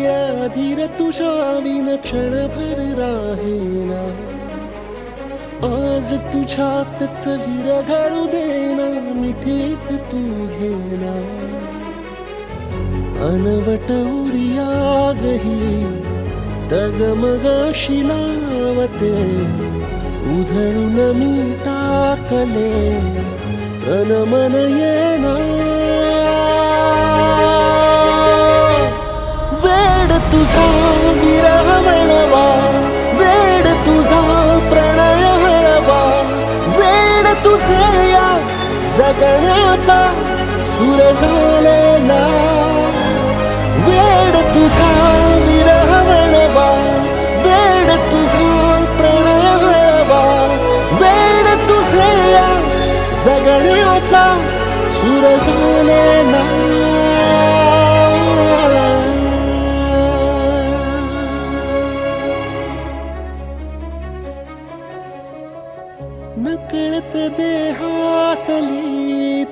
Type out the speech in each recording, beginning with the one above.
वेळा धीर तुझ्या विन क्षणभर राहेना. आज तुझ्यातच विरघळू देना, मिठीत तू घेना. अनवट उरियागही डगमगाशी लावते, उधळून मी टाकले तन मन येना. वेड तुझा विरह म्हणवा, वेड तुझा प्रणय हळवा. वेड तुझे या जगण्याचा सूर झालेला. वेड तुझा विरह म्हणवा, वेड तुझा प्रणय हळवा. वेड तुझे या जगण्याचा सूर झालेला. नकळत देहातली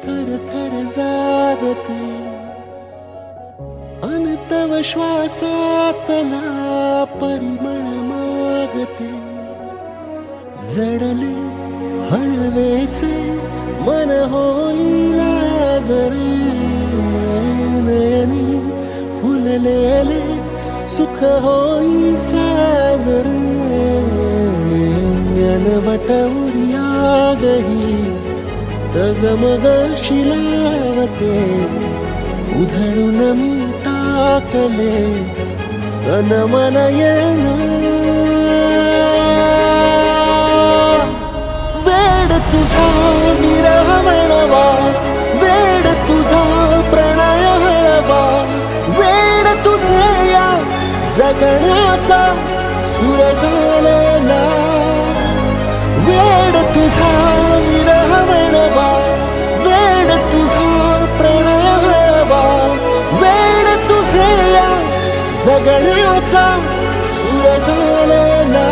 थरथर जागते, अनतव श्वासातला परिमळ मागते. जडले हळवेसे मन होईल जरे, नयनी फुललेले सुख होई साजरे. अनवट उरियागही डगमगाशी लावते, उधळून मी टाकले तन मन येना. वेड तुझा विरह म्हणवा, वेड तुझा प्रणय हळवा. वेड तुझे या जगण्याचा सूर झालेला. वेड तुझा विरह म्हणवा, वेड तुझा प्रणय हळवा. वेड तुझे या जगण्याचा सूर झालेला.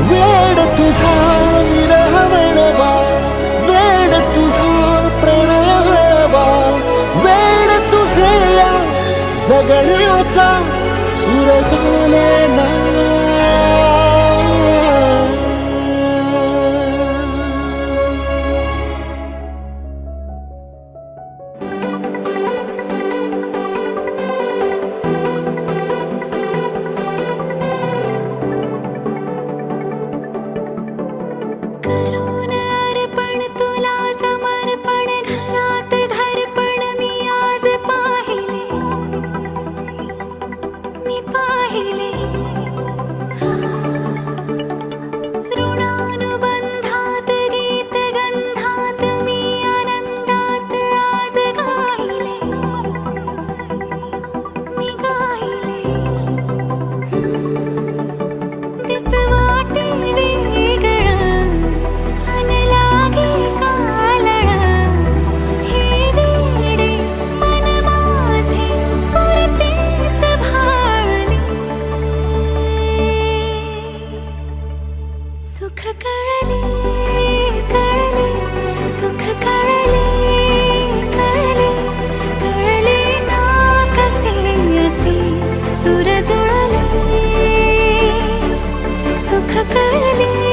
वेड तुझा विरह म्हणवा, वेड तुझा प्रणय हळवा. वेड तुझे या जगण्याचा सूर झालेला. सूर जुळले सुख कळले.